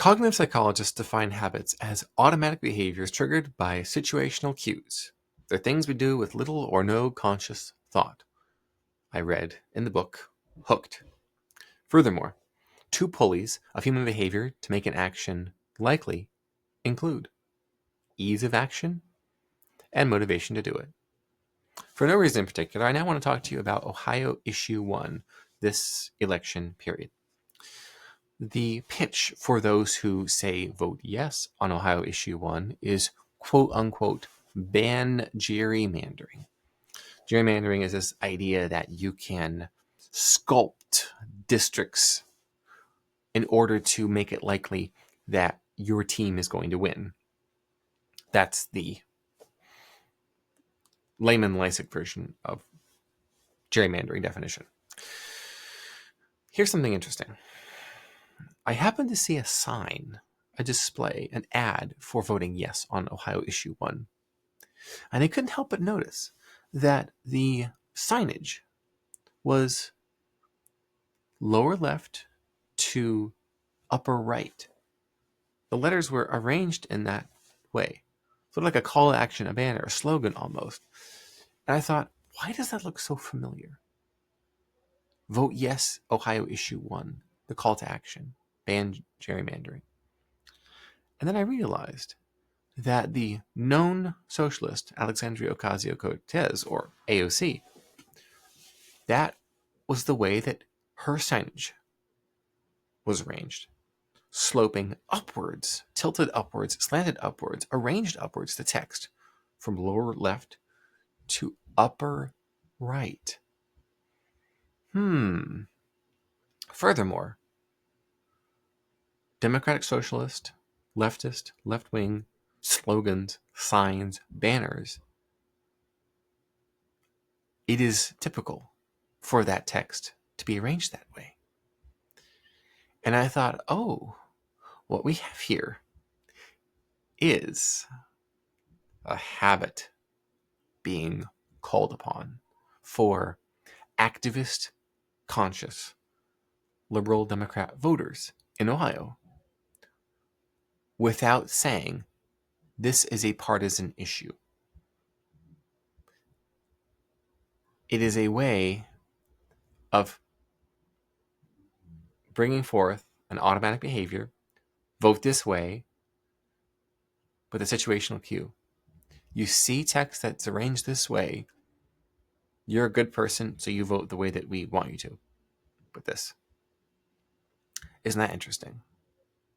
Cognitive psychologists define habits as automatic behaviors triggered by situational cues. They're things we do with little or no conscious thought. I read in the book Hooked. Furthermore, two pulleys of human behavior to make an action likely include ease of action and motivation to do it. For no reason in particular, I now want to talk to you about Ohio Issue 1, this election period. The pitch for those who say vote yes on Ohio Issue 1 is quote unquote ban gerrymandering. Gerrymandering is this idea that you can sculpt districts in order to make it likely that your team is going to win. That's the layman Lisec version of gerrymandering definition. Here's something interesting. I happened to see a sign, a display, an ad for voting yes on Ohio Issue 1. And I couldn't help but notice that the signage was lower left to upper right. The letters were arranged in that way, sort of like a call to action, a banner, a slogan almost. And I thought, why does that look so familiar? Vote yes, Ohio Issue 1, the call to action, ban gerrymandering. And then I realized that the known socialist Alexandria Ocasio-Cortez, or AOC, that was the way that her signage was arranged. Sloping upwards, tilted upwards, slanted upwards, arranged upwards, the text from lower left to upper right. Furthermore, Democratic Socialist, leftist, left-wing slogans, signs, banners, it is typical for that text to be arranged that way. And I thought, what we have here is a habit being called upon for activist, conscious, liberal Democrat voters in Ohio without saying this is a partisan issue. It is a way of bringing forth an automatic behavior, vote this way, with a situational cue. You see text that's arranged this way, you're a good person, so you vote the way that we want you to with this. Isn't that interesting?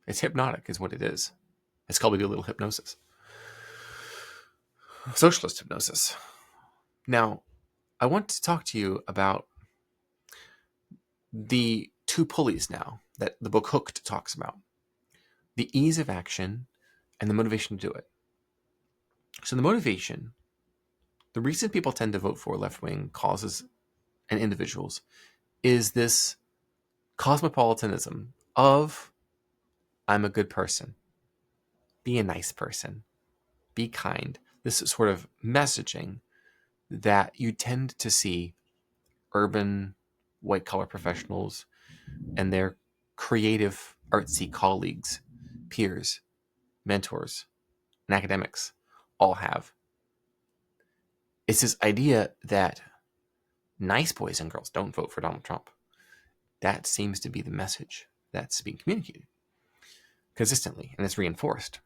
It's hypnotic is what it is. It's called a little hypnosis. Socialist hypnosis. Now, I want to talk to you about the two pulleys now that the book Hooked talks about. The ease of action and the motivation to do it. So the motivation, the reason people tend to vote for left-wing causes and individuals is this cosmopolitanism of I'm a good person, be a nice person, be kind. This sort of messaging that you tend to see urban white-collar professionals and their creative, artsy colleagues, peers, mentors, and academics all have. It's this idea that nice boys and girls don't vote for Donald Trump. That seems to be the message that's being communicated consistently, and it's reinforced.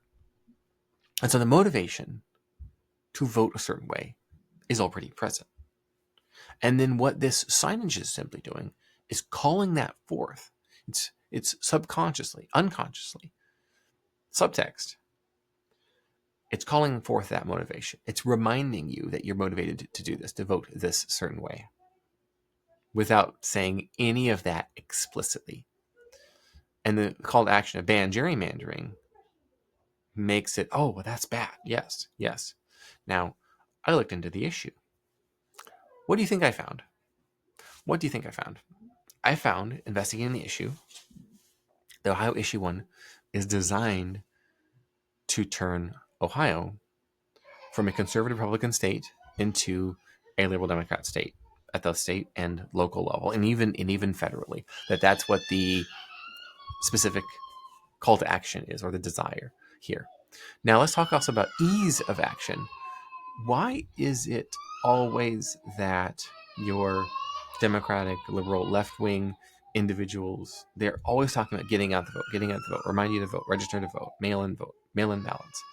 And so the motivation to vote a certain way is already present. And then what this signage is simply doing is calling that forth. It's subconsciously, unconsciously, subtext. It's calling forth that motivation. It's reminding you that you're motivated to do this, to vote this certain way, without saying any of that explicitly. And the call to action of ban gerrymandering makes it, well, that's bad. Yes. Now, I looked into the issue. What do you think I found? I found, investigating the issue, the Ohio Issue 1 is designed to turn Ohio from a conservative Republican state into a liberal Democrat state at the state and local level, and even federally. That's what the specific call to action is, or the desire here. Now let's talk also about ease of action. Why is it always that your Democratic, liberal, left-wing individuals, they're always talking about getting out the vote, remind you to vote, register to vote, mail-in ballots?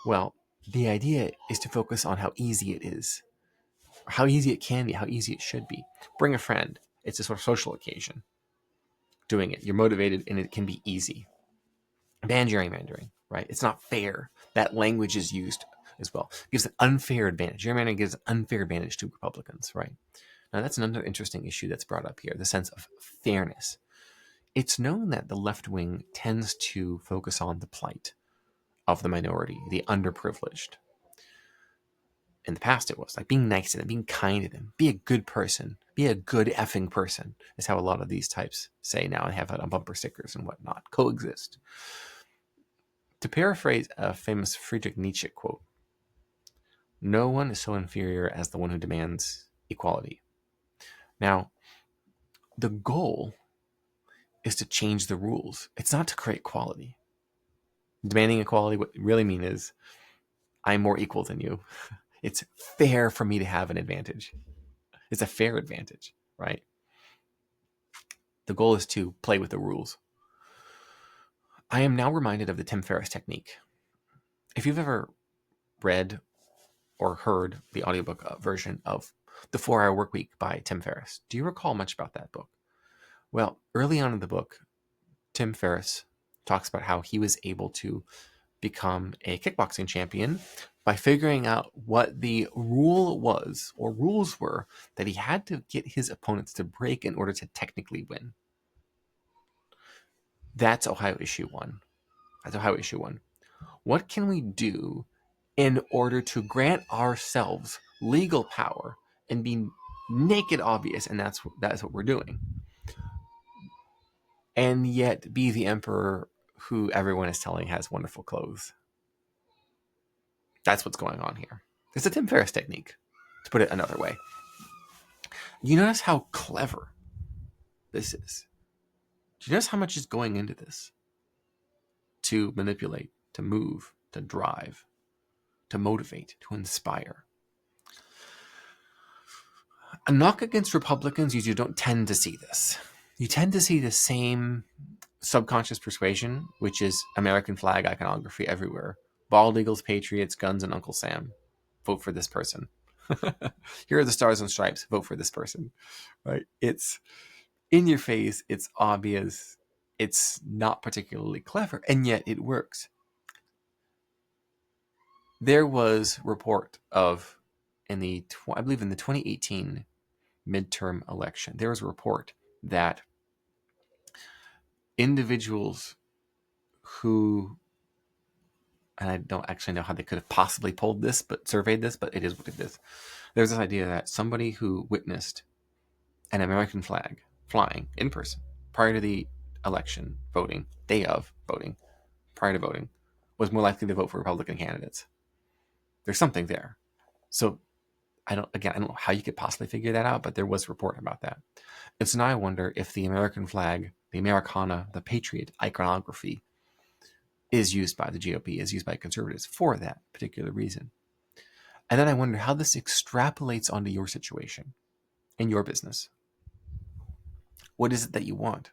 Well, the idea is to focus on how easy it is, how easy it can be, how easy it should be. Bring a friend. It's a sort of social occasion. Doing it. You're motivated and it can be easy. Ban gerrymandering, right? It's not fair. That language is used as well. It gives an unfair advantage. Gerrymandering gives an unfair advantage to Republicans, right? Now, that's another interesting issue that's brought up here, the sense of fairness. It's known that the left wing tends to focus on the plight of the minority, the underprivileged. In the past, it was like being nice to them, being kind to them, be a good person, be a good effing person, is how a lot of these types say now and have it on bumper stickers and whatnot. Coexist. To paraphrase a famous Friedrich Nietzsche quote, no one is so inferior as the one who demands equality. Now, the goal is to change the rules. It's not to create equality. Demanding equality, what you really mean is, I'm more equal than you. It's fair for me to have an advantage. It's a fair advantage, right? The goal is to play with the rules. I am now reminded of the Tim Ferriss technique. If you've ever read or heard the audiobook version of The 4-Hour Workweek by Tim Ferriss, do you recall much about that book? Well, early on in the book, Tim Ferriss talks about how he was able to become a kickboxing champion by figuring out what the rule was, or rules were, that he had to get his opponents to break in order to technically win. That's Ohio Issue 1. That's Ohio Issue 1. What can we do in order to grant ourselves legal power and be naked obvious, and that's what we're doing, and yet be the emperor who everyone is telling has wonderful clothes? That's what's going on here. It's a Tim Ferriss technique, to put it another way. You notice how clever this is? Do you notice how much is going into this? To manipulate, to move, to drive, to motivate, to inspire. A knock against Republicans is you don't tend to see this. You tend to see the same subconscious persuasion, which is American flag iconography everywhere. Bald eagles, patriots, guns, and Uncle Sam. Vote for this person. Here are the stars and stripes. Vote for this person. Right? It's in your face. It's obvious. It's not particularly clever, and yet it works. There was a report of, I believe in the 2018 midterm election, there was a report that individuals who, and I don't actually know how they could have possibly surveyed this, but it is what it is. There's this idea that somebody who witnessed an American flag flying in person prior to the election voting, day of voting, prior to voting, was more likely to vote for Republican candidates. There's something there. So I don't know how you could possibly figure that out, but there was a report about that. And so now I wonder if the American flag, the Americana, the patriot iconography is used by the GOP, is used by conservatives for that particular reason. And then I wonder how this extrapolates onto your situation and your business. What is it that you want?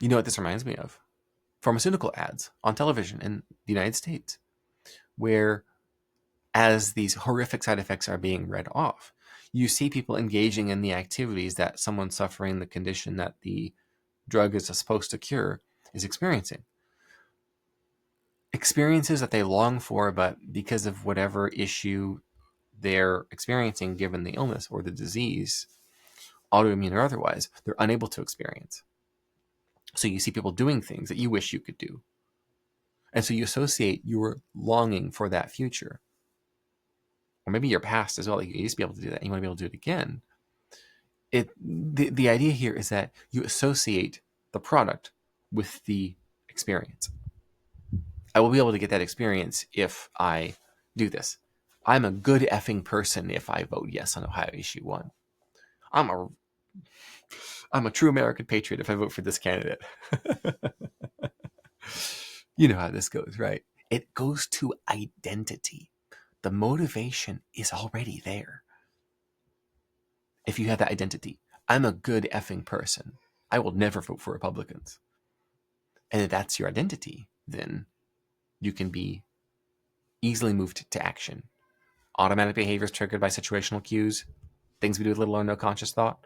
You know what this reminds me of? Pharmaceutical ads on television in the United States, where as these horrific side effects are being read off, you see people engaging in the activities that someone suffering the condition that the drug is supposed to cure is experiencing. Experiences that they long for, but because of whatever issue they're experiencing, given the illness or the disease, autoimmune or otherwise, they're unable to experience. So you see people doing things that you wish you could do. And so you associate your longing for that future, or maybe your past as well. You used to be able to do that, and you want to be able to do it again. The idea here is that you associate the product with the experience. I will be able to get that experience if I do this. I'm a good effing person if I vote yes on Ohio Issue 1. I'm a I'm a true American patriot if I vote for this candidate. You know how this goes, right? It goes to identity. The motivation is already there. If you have that identity, I'm a good effing person, I will never vote for Republicans. And if that's your identity, then you can be easily moved to action. Automatic behaviors triggered by situational cues, things we do with little or no conscious thought.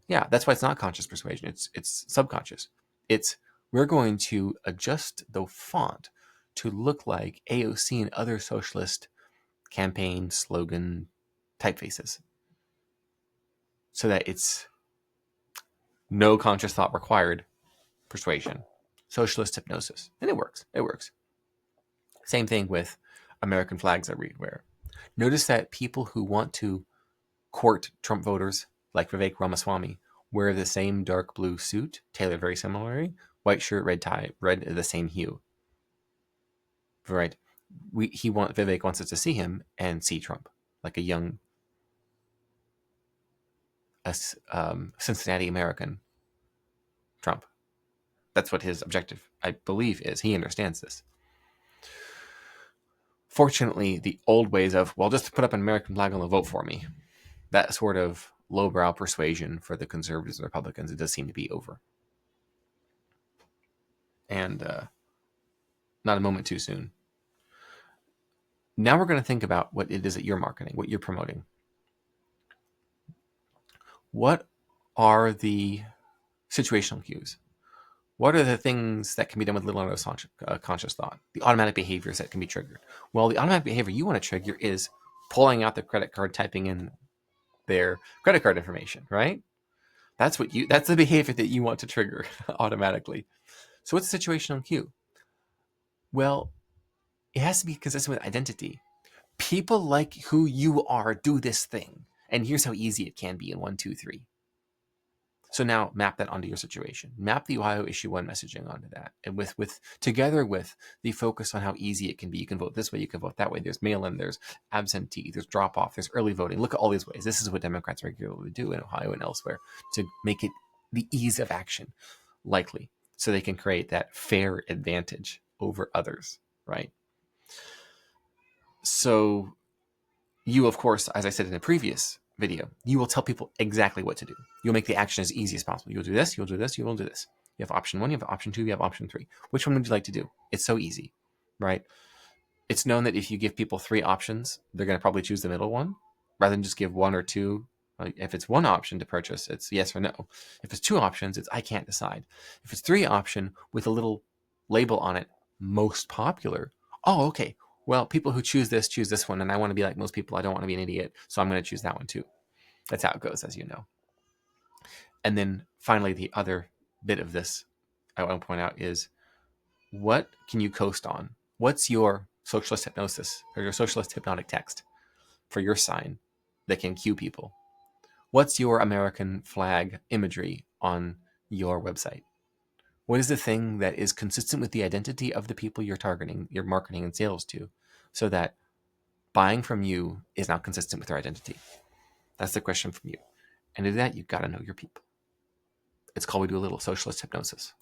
Yeah, that's why it's not conscious persuasion. It's subconscious. It's we're going to adjust the font to look like AOC and other socialist campaign slogan typefaces, so that it's no conscious thought required persuasion. Socialist hypnosis. And it works. It works. Same thing with American flags everywhere. Notice that people who want to court Trump voters, like Vivek Ramaswamy, wear the same dark blue suit, tailored very similarly, white shirt, red tie, red the same hue. Right? Vivek wants us to see him and see Trump, like a young Cincinnati American Trump. That's what his objective, I believe, is. He understands this. Fortunately, the old ways of, well, just put up an American flag and they'll vote for me, that sort of lowbrow persuasion for the conservatives and Republicans, it does seem to be over. And not a moment too soon. Now we're going to think about what it is that you're marketing, what you're promoting. What are the situational cues? What are the things that can be done with little or no conscious thought? The automatic behaviors that can be triggered. Well, the automatic behavior you want to trigger is pulling out the credit card, typing in their credit card information, right? That's the behavior that you want to trigger automatically. So what's the situational cue? Well, it has to be consistent with identity. People like who you are do this thing. And here's how easy it can be in 1, 2, 3. So now map that onto your situation. Map the Ohio Issue 1 messaging onto that. And together with the focus on how easy it can be. You can vote this way, you can vote that way. There's mail-in, there's absentee, there's drop-off, there's early voting. Look at all these ways. This is what Democrats regularly do in Ohio and elsewhere to make it the ease of action likely, so they can create that fair advantage over others, right? So you, of course, as I said in a previous video, you will tell people exactly what to do. You'll make the action as easy as possible. You'll do this, you'll do this, you will do this. You have option 1, you have option 2, you have option 3. Which one would you like to do? It's so easy, right? It's known that if you give people 3 options, they're going to probably choose the middle one rather than just give 1 or 2. If it's 1 option to purchase, it's yes or no. If it's 2 options, it's I can't decide. If it's 3 option with a little label on it, most popular. Oh, okay. Well, people who choose this one, and I want to be like most people. I don't want to be an idiot, so I'm going to choose that one too. That's how it goes, as you know. And then finally, the other bit of this I want to point out is, what can you coast on? What's your socialist hypnosis or your socialist hypnotic text for your sign that can cue people? What's your American flag imagery on your website? What is the thing that is consistent with the identity of the people you're targeting, your marketing and sales to, so that buying from you is now consistent with their identity? That's the question from you. And to do that, you've got to know your people. It's called, we do a little socialist hypnosis.